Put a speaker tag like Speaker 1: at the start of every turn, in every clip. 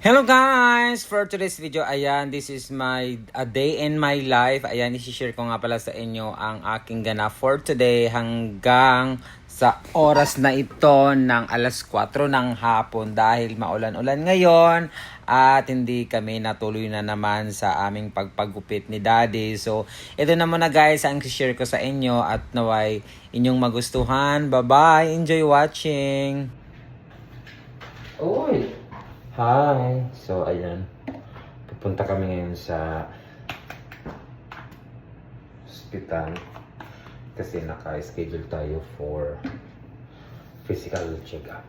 Speaker 1: Hello guys! For today's video, ayan, this is my a day in my life. Ayan, isi-share ko nga pala sa inyo ang aking ganap for today hanggang sa oras na ito ng alas 4 ng hapon dahil maulan-ulan ngayon at hindi kami natuloy na naman sa aming pagpagupit ni Daddy. So, ito na muna guys ang isi-share ko sa inyo at naway inyong magustuhan. Bye-bye! Enjoy watching! Oy! Hi! So, ayan. Pupunta kami ngayon sa hospital kasi naka-schedule tayo for physical check-up.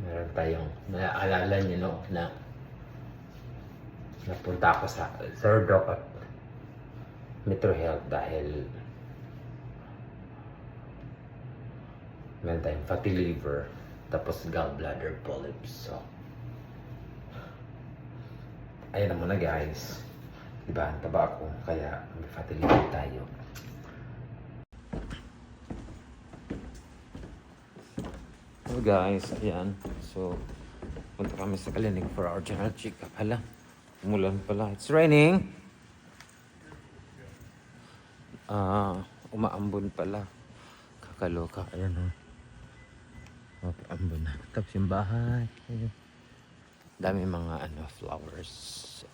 Speaker 1: Meron tayong, naalala nyo no, na napunta ako sa third doc at Metro Health dahil meron tayong fatty liver tapos gallbladder polyps. So, ayan na muna guys. Diba, ang taba ako, kaya may fatty liver tayo. So guys, ayan. So, punta kami sa clinic for our general check-up. Hala, umulan pala. It's raining. Umaambon pala. Kakaloka, ayan o. Ambon na. Tapos yung bahay. Ayun. Dami mga flowers. So.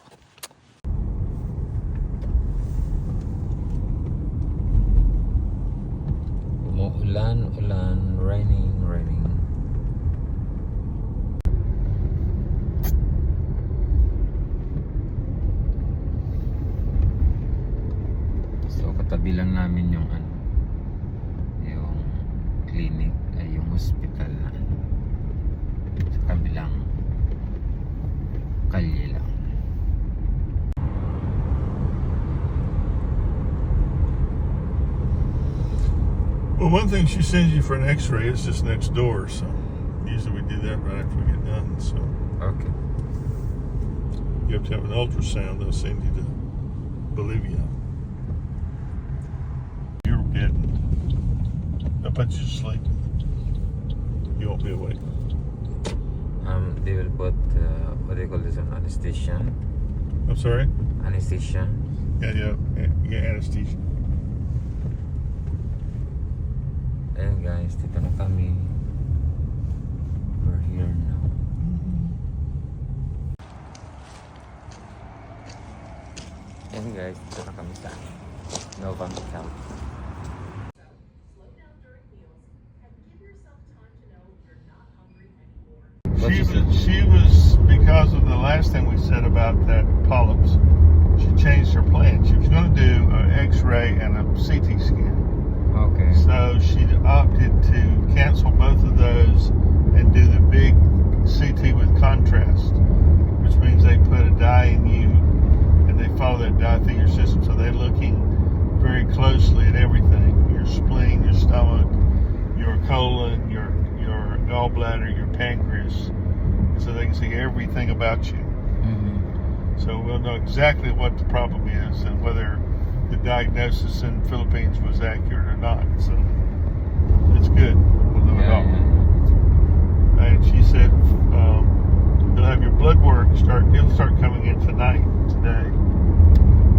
Speaker 1: Umuulan, raining. So katabi lang namin yung yung clinic ay yung hospital na sa kabilang kalye lang.
Speaker 2: Well, one thing she sends you for an x-ray is just next door, so usually we do that right after we get done. So
Speaker 1: Okay.
Speaker 2: you have to have an ultrasound, they'll send you to Bolivia. You're getting, I'll put you to sleep. You won't be awake.
Speaker 1: They will put what do you call this one? Anesthesia.
Speaker 2: I'm sorry?
Speaker 1: Anesthesia.
Speaker 2: Yeah, anesthesia.
Speaker 1: Ayan guys, dito na kami. We're here now. Ayan guys, dito na kami sa Novum Health.
Speaker 2: She was because of the last thing we said about that polyps. She changed her plan. She was going to do an X-ray and a CT scan.
Speaker 1: Okay.
Speaker 2: So she opted to cancel both of those and do the big CT with contrast, which means they put a dye in you and they follow that dye through your system. So they're looking very closely at everything: your spleen, your stomach, your colon, your gallbladder, your pancreas, so they can see everything about you. So we'll know exactly what the problem is and whether the diagnosis in the Philippines was accurate or not. So it's good. We'll know it all. And she said you'll have your blood work it'll start coming in today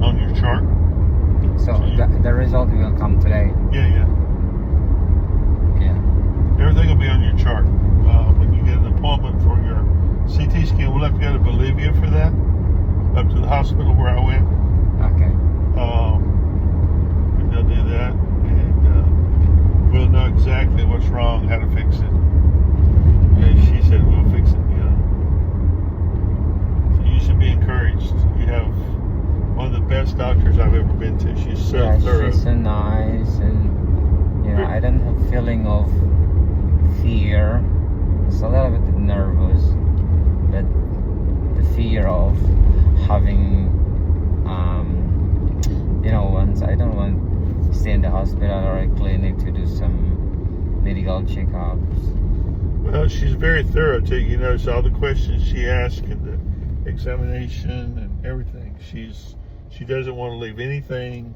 Speaker 2: on your chart.
Speaker 1: So the result will come today.
Speaker 2: Yeah. Everything will be on your chart. When you get an appointment for your CT scan, we'll have to go to Bolivia for that, up to the hospital where I went.
Speaker 1: Okay.
Speaker 2: They'll do that, and we'll know exactly what's wrong, how to fix it. And she said we'll fix it. So you should be encouraged. You have one of the best doctors I've ever been to. She's so thorough.
Speaker 1: She's so nice, and I don't have feeling of fear. It's a little bit nervous, but the fear of having once I don't want to stay in the hospital or a clinic to do some medical checkups.
Speaker 2: Well, she's very thorough too. You notice all the questions she asks and the examination and everything. She doesn't want to leave anything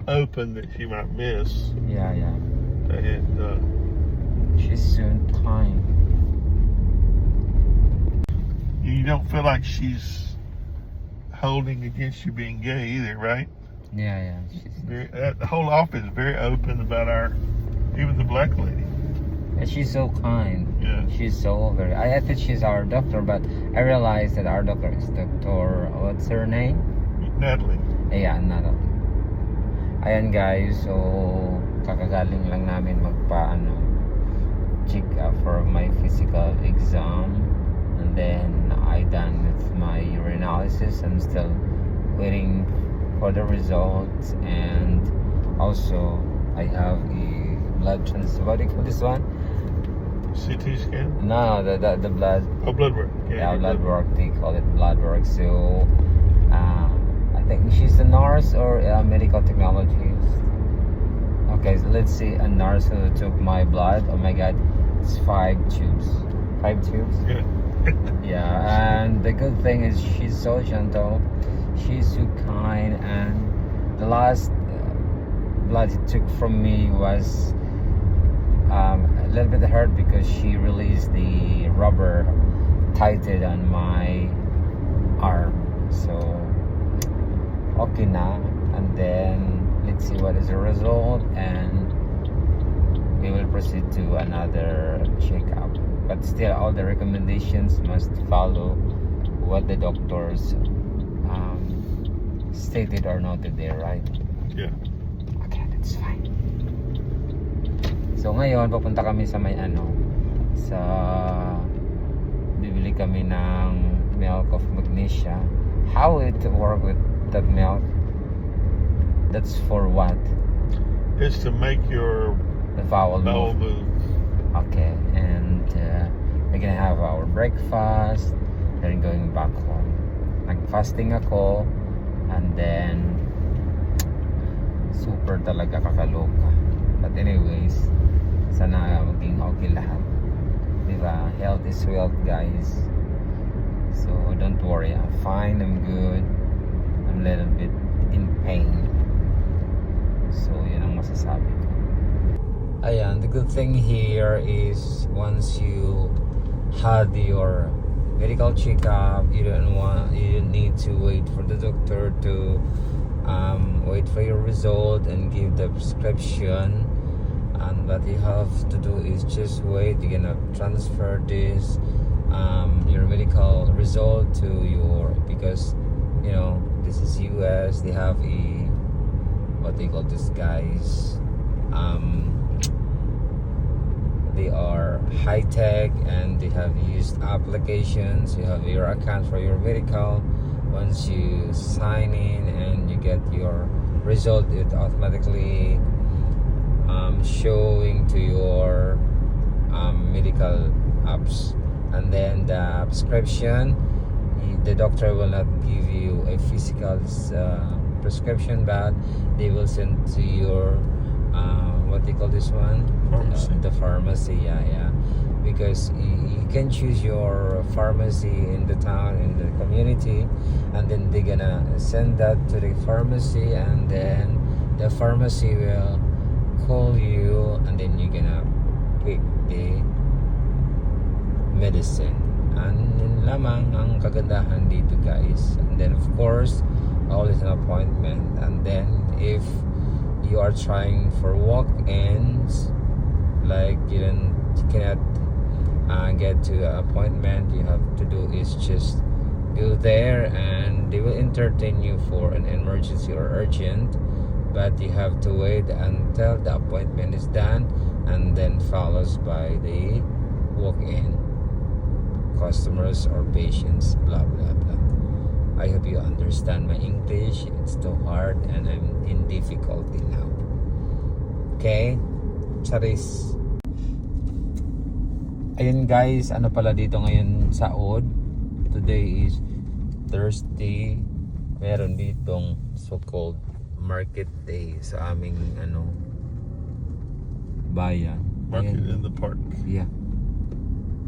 Speaker 2: open that she might miss.
Speaker 1: Yeah.
Speaker 2: And
Speaker 1: she's so kind.
Speaker 2: you don't feel like she's holding against you being gay either, right?
Speaker 1: Yeah.
Speaker 2: The whole office is very open about even the black lady.
Speaker 1: And she's so kind.
Speaker 2: Yeah.
Speaker 1: She's so very. I thought she's our doctor, but I realized that our doctor is Doctor. What's her name?
Speaker 2: Natalie.
Speaker 1: Yeah, Natalie. Ayan guys, so kakagaling lang namin check up for my physical exam, and then I done with my urinalysis. I'm still waiting for the results, and also I have a blood what do you call this one?
Speaker 2: CT scan?
Speaker 1: No, the blood.
Speaker 2: Oh, blood work.
Speaker 1: Yeah,
Speaker 2: your
Speaker 1: blood work. They call it blood work. So, I think she's a nurse or a medical technologist. Okay, so let's see a nurse who took my blood. Oh my God, it's 5 tubes. 5 tubes.
Speaker 2: Yeah.
Speaker 1: Yeah, and the good thing is she's so gentle. She's so kind, and the last blood it took from me was a little bit hurt because she released the rubber tightened on my arm. So okay na, and then let's see what is the result, and we will proceed to another checkup. But still, all the recommendations must follow what the doctors stated or noted there, right?
Speaker 2: Yeah.
Speaker 1: Okay, that's fine. So ngayon, papunta kami sa bibili kami ng milk of magnesia. How it work with that milk? That's for what?
Speaker 2: It's to make your
Speaker 1: The bowel
Speaker 2: bowel
Speaker 1: move.
Speaker 2: move.
Speaker 1: Okay, and we're gonna have our breakfast, then going back home. Nag-fasting ako, and then super talaga kakaloka. But anyways, sana maging okay lahat. Diba? Health is wealth, guys. So don't worry, I'm fine, I'm good. I'm a little bit in pain. So yun ang masasabi ko. Ayan, the good thing here is once you had your medical checkup, you don't need to wait for the doctor to wait for your result and give the prescription. And what you have to do is just wait. You're gonna transfer this your medical result to your, because this is US, they have a what they call this, guys, they are high tech and they have used applications. You have your account for your medical. Once you sign in and you get your result, it automatically showing to your medical apps. And then the prescription, the doctor will not give you a physical prescription, but they will send to your what they call this one,
Speaker 2: Pharmacy.
Speaker 1: the pharmacy. Yeah, because you can choose your pharmacy in the town, in the community, and then they're gonna send that to the pharmacy, and then the pharmacy will call you, and then you're gonna pick the medicine. And yun lamang ang kagandahan dito, guys. And then of course, always an appointment. And then if you are trying for walk-ins, like you cannot get to an appointment, you have to do is just go there, and they will entertain you for an emergency or urgent, but you have to wait until the appointment is done, and then follows by the walk-in customers or patients, blah blah blah. I hope you understand my English. It's too hard and I'm in difficulty now. Okay? Charis. Ayun guys, ano pala dito ngayon sa Ood. Today is Thursday. Meron ditong so-called market day sa aming bayan.
Speaker 2: Market
Speaker 1: Ayun.
Speaker 2: in the park.
Speaker 1: Yeah.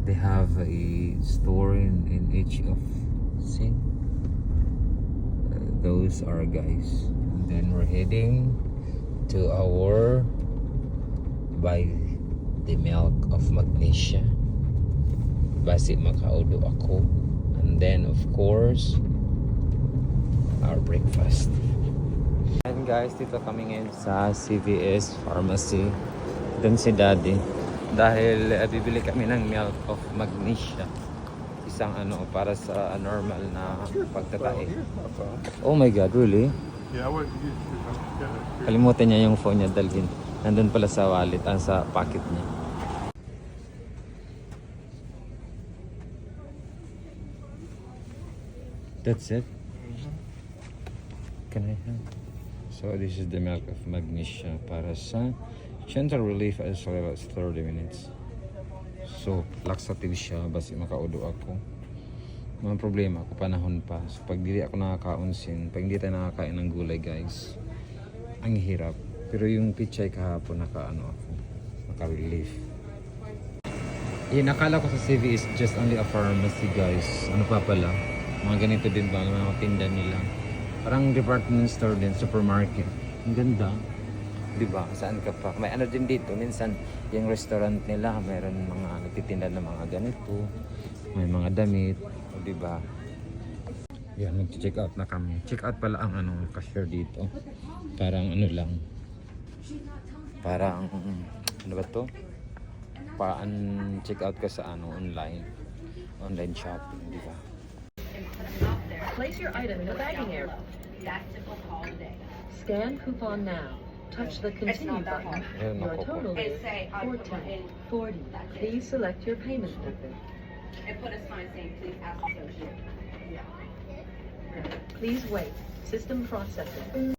Speaker 1: They have a store in each of, see, those are guys. And then we're heading to our buy the milk of magnesia. Basi makaudo ako. And And then of course, our breakfast. And guys, dito kami ngayon sa CVS Pharmacy. Doon si Daddy. Dahil bibili kami ng milk of magnesia. Isang para sa normal na pagtatae.
Speaker 2: Here's my phone.
Speaker 1: Oh my God, really?
Speaker 2: Yeah, I wouldn't use it.
Speaker 1: Kalimutan niya yung phone niya dalhin. Nandun pala sa wallet, sa pocket niya. That's it? Can I have? So this is the milk of magnesia para sa gentle relief as well as 30 minutes. So, laxative siya basi makaudo ako. Mga problema ako panahon pa. So, pag dili ako nakakaunsin, pag hindi tayo nakakain ng gulay guys, ang hirap. Pero yung pichay kahapon ako, naka-relief. Yun, nakala ko sa CV is just only a pharmacy guys. Ano pa pala? Mga ganito din ba? Mga tinda nila. Parang department store din, supermarket. Ang ganda. Diba? Saan ka pa? May din dito. Minsan, yung restaurant nila, mayroon mga nagtitinda ng mga ganito. May mga damit. O diba? Yan, mag-check out na kami. Check out pala ang cashier dito. Parang lang. Parang, ano ba to? Parang check out ka sa online. Online shopping, diba?
Speaker 3: Place your item in the bagging area. Scan coupon now. Touch the continue button. Your total is $14.40. Please select your payment method.
Speaker 4: And put a sign saying, please ask associate.
Speaker 3: Please wait. System processing.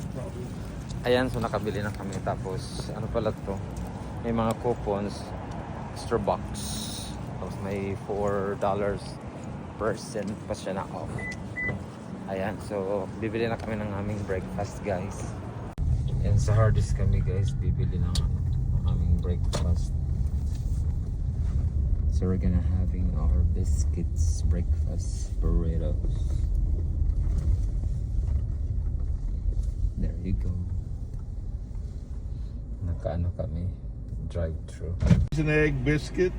Speaker 1: Ayan, so nakabili na kami. Tapos, ano pala to? May mga coupons. Extra box. Tapos may $4 percent pa siya na off. Ayan, so bibili na kami ng aming breakfast guys. Ayan, sa Hardee's kami guys, bibili ng aming breakfast. So we're gonna having our biscuits breakfast burritos. There you go. Nakaano kami, drive-thru.
Speaker 2: An egg biscuit,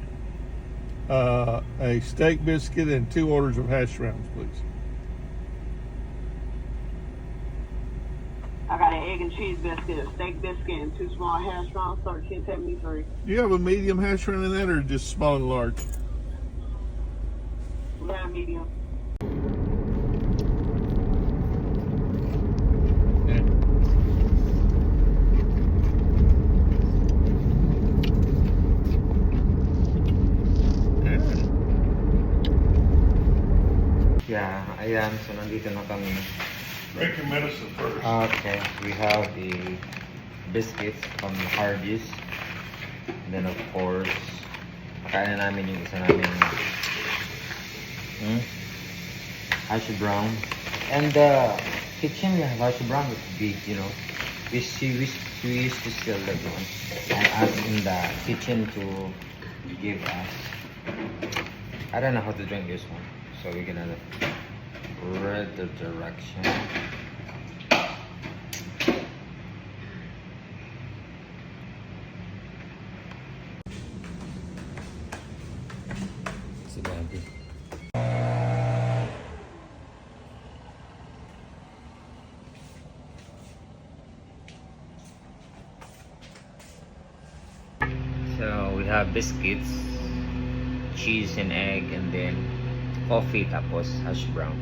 Speaker 2: a steak biscuit, and 2 orders of hash browns, please.
Speaker 5: I got an egg and cheese biscuit, a steak biscuit, and 2 small hash browns, $13.73.
Speaker 2: Do you have a medium hash brown in that, or just small and large?
Speaker 5: Lamb medium.
Speaker 1: Yeah, ayan, so nandito na kami.
Speaker 2: Drink your medicine first.
Speaker 1: Okay, we have the biscuits from Hardee's. And then of course, kakain na namin yung isa namin hash brown. And the kitchen, we have hash brown with big, we used to sell that one. And ask in the kitchen to give us. I don't know how to drink this one. So we're gonna read the direction. Si Daddy. So we have biscuits, cheese and egg, and then coffee, tapos hash brown.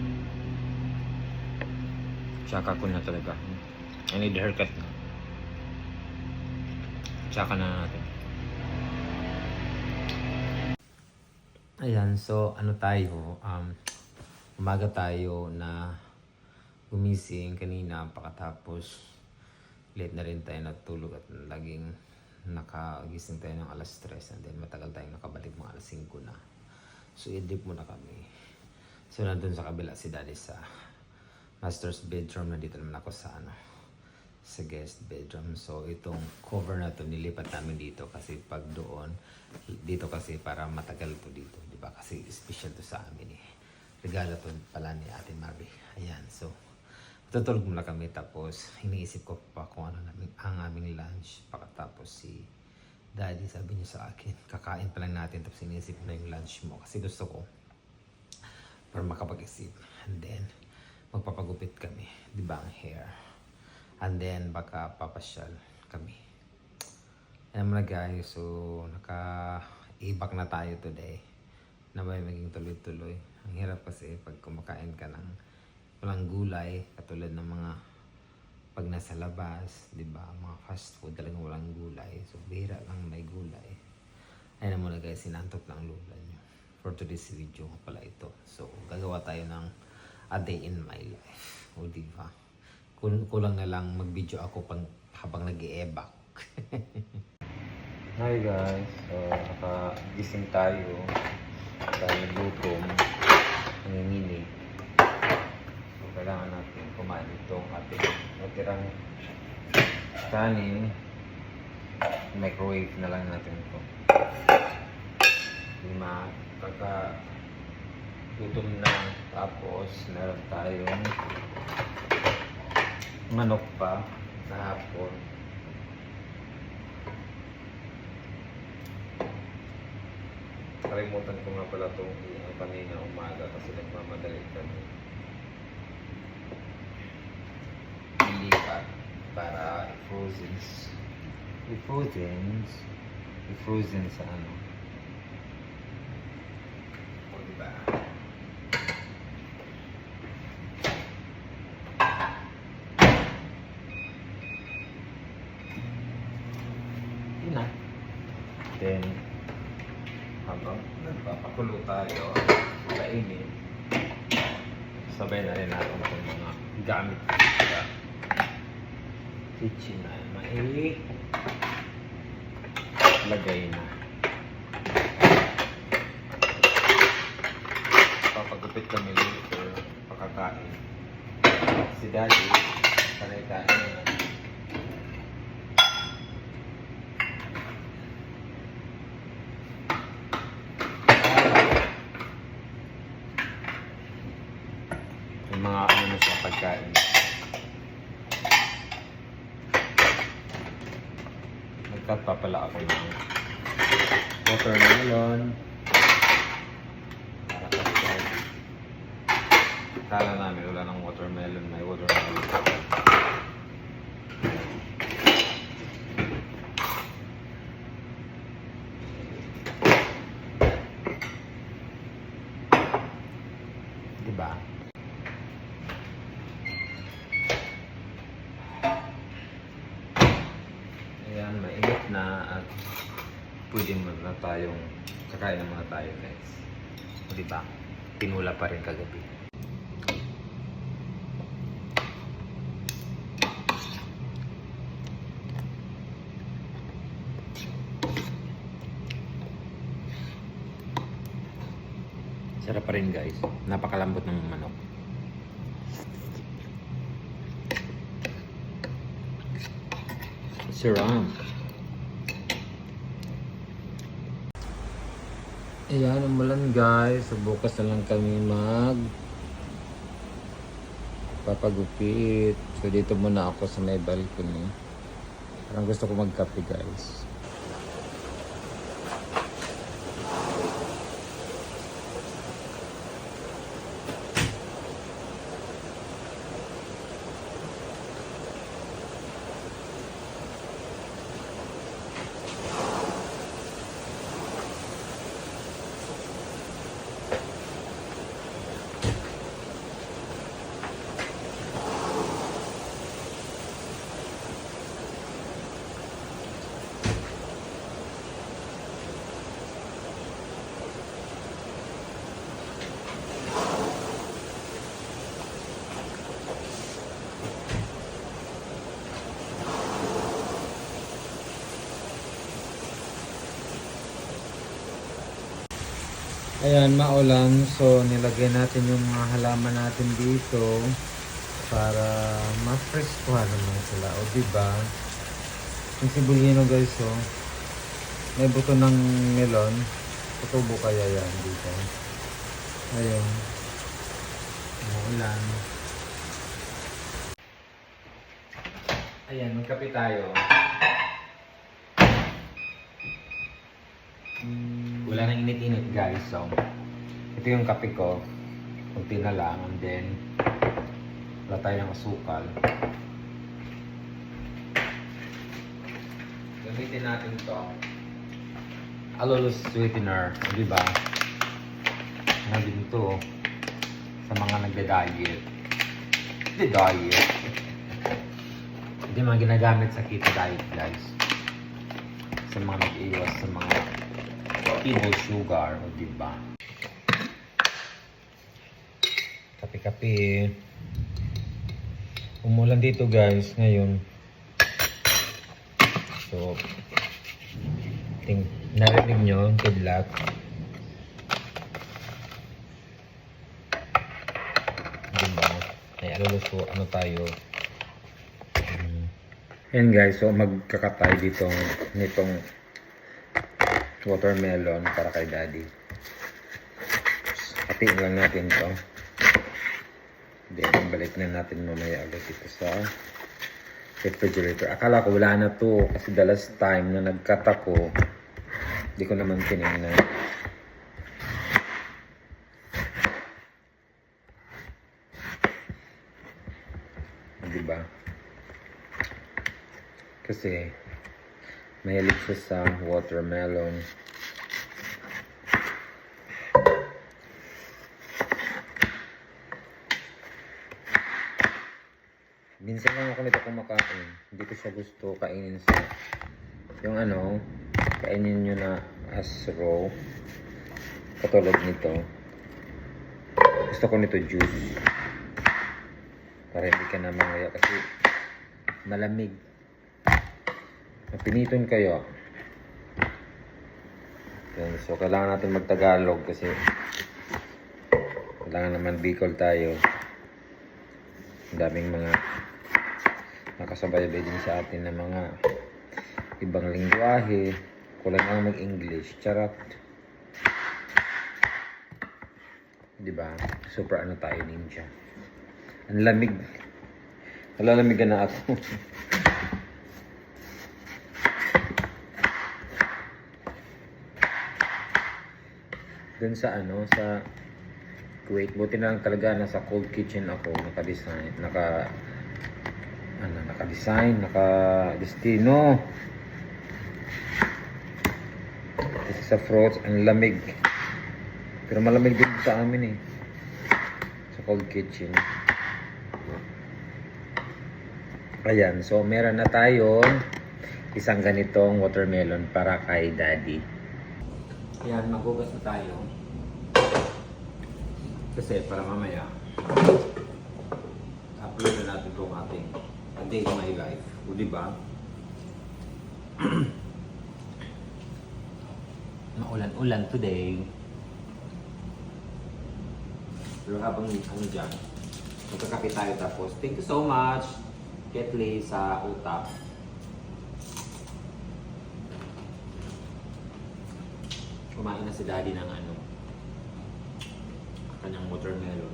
Speaker 1: Tsaka ko na talaga. I need haircut na. Tsaka na natin. Ayan, so tayo, umaga tayo na gumising kanina, pakatapos late na rin tayo natulog at laging nakagising tayo ng alas 3 and then matagal tayong nakabalik mga alas 5 na. So i-dip muna kami. So nandun sa kabila si Daddy sa master's bedroom. Nandito naman ako sa sa guest bedroom. So itong cover na to nilipat namin dito kasi pag doon dito kasi para matagal to dito, di ba? Kasi special to sa amin eh. Regalo to pala ni Ate Marie. Ayan, so tutulog muna kami tapos iniisip ko pa kung ano ang aming lunch. Pagkatapos si Daddy sabi niya sa akin, kakain pa lang natin tapos iniisip na yung lunch mo kasi gusto ko para makapag-isip. And then, magpapagupit kami. Di ba ang hair? And then, baka papasyal kami. Ayan mo na guys, so naka-ibak na tayo today na may maging tuloy-tuloy. Ang hirap kasi pag kumakain ka ng walang gulay, katulad ng mga pag nasa labas, di ba? Mga fast food talagang walang gulay. So, bihira lang may gulay. Ayan na muna guys, sinantot lang lula nyo. For today's video nga pala ito. So, gagawa tayo ng a day in my life. O di ba? Kulang na lang mag-video ako habang nag-i-ebak. Hi guys, so nakagising tayo dahil gutom, nanginginig. So kailangan natin kumain itong ating natirang kanin. Microwave na lang natin ito. Gutom na, tapos meron tayong manok pa na hapon. Kalimutan ko nga pala itong kanina umaga kasi nagmamadali kami. Ilipat para i-frozen sa ano. O diba? Yun na. Then, habang nagpapakulo tayo, kainin, sabay na rin natin itong mga gamit sa kitchen na lagay na. Papagupit kami later, pakakain. Si Daddy, sanay kain na. Mga ano na siya pagkain. Nagkat pa pala ako ng watermelon para kasi kala namin wala ng watermelon, may watermelon. Diba? Ayan, mainit na at pwede na tayong kakain na muna tayo guys. O diba? Pinula pa rin kagabi. Sarap pa rin guys. Napakalambot ng manok. Sarap. Ayan, umulan guys. So, bukas na lang kami papagupit. So dito muna ako sa may balcony. Parang gusto ko magkape guys. Ayan, maulan. So, nilagay natin yung mga halaman natin dito para ma-freskuhan naman sila. O, diba? Yung sibulino guys, oh. May buto ng melon. Tutubo kaya yan dito. Ayun. Maulan. Ayan, magkape tayo. Wala nang init-init guys, so ito yung kape ko. Kunti na lang. And then, wala tayo ng asukal. Gamitin natin to. Allulose sweetener. Di ba? Ano din to sa mga nagda-diet. Diet. Hindi mga ginagamit sa keto diet, guys. Sa mga nag-iwas sa mga table sugar, di ba? Kape-kape. Umulan dito, guys, ngayon. So, narinig nyo, kidlat. Diba? Ay, aluluso, ano tayo? Ayan, guys, so magkakatay dito nitong watermelon para kay daddy. Hatiin lang natin to. Then, balik na natin mamaya agad ito sa refrigerator. Akala ko wala na to kasi the last time na nag-cut ako, hindi ko naman tinignan. Diba? Kasi mahilig siya sa watermelon. Minsan lang ako nito kumakain. Hindi ko siya gusto kainin sa yung ano, kainin nyo na as raw. Katulad nito. Gusto ko nito juice. Para hindi ka na mangaya kasi malamig. Piniton kayo. Yan. So, kailangan natin mag-Tagalog kasi kailangan naman Bicol tayo. Ang daming mga nakasabay-bay din sa atin ng mga ibang lingwahe. Kulang lang mag-English. Charot. Diba? Super ano tayo, ninja. Ang lamig. Nalalamigan na ako. Dun sa ano, sa Kuwait. Buti na lang talaga nasa cold kitchen ako. Naka-design. Naka-destino. Kasi sa fruits, ang lamig. Pero malamig din sa amin eh. Sa cold kitchen. Ayan. So, meron na tayong isang ganitong watermelon para kay daddy. Ayan, maghugas na tayo. Kasi para mamaya, upload na natin itong ating A Day in My Life. O diba? Maulan-ulan today. Pero habang ano dyan, magkakape tayo tapos. Thank you so much, Ketli, sa utak. Kumain na si daddy ng ano, kanyang watermelon.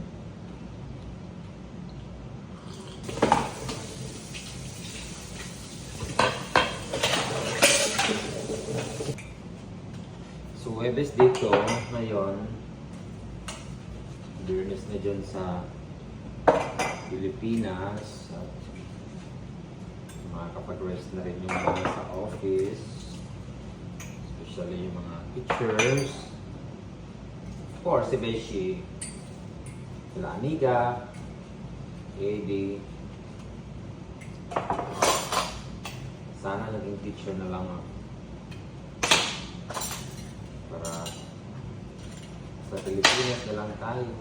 Speaker 1: So, Webes dito ngayon, Biyernes na dyan sa Pilipinas at makakapag-rest na rin yung mga sa office, especially yung mga teachers. Of course, si Beshi, sila Aniga, AD. Sana naging teacher na lang ako. Para sa Pilipinas na lang tayo.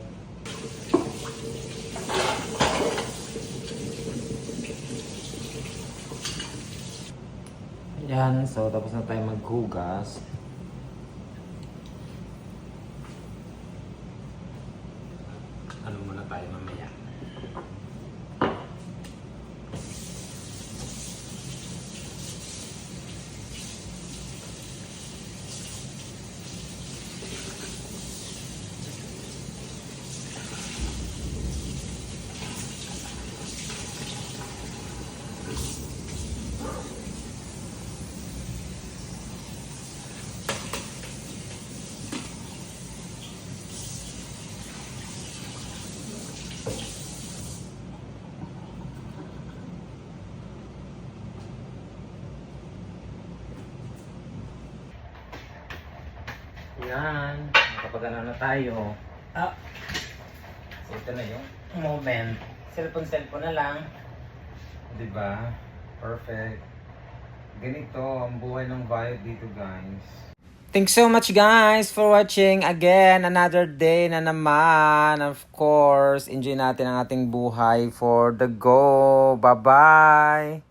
Speaker 1: Yan, so tapos na tayo maghugas. Ano muna tayo mamaya? Yan, nakapagana na tayo. Ah. So ito na yung moment. Cellphone na lang. 'Di ba? Perfect. Ganito ang buhay ng Violet dito, guys. Thanks so much, guys, for watching. Again, another day na naman. Of course, enjoy natin ang ating buhay for the go. Bye-bye!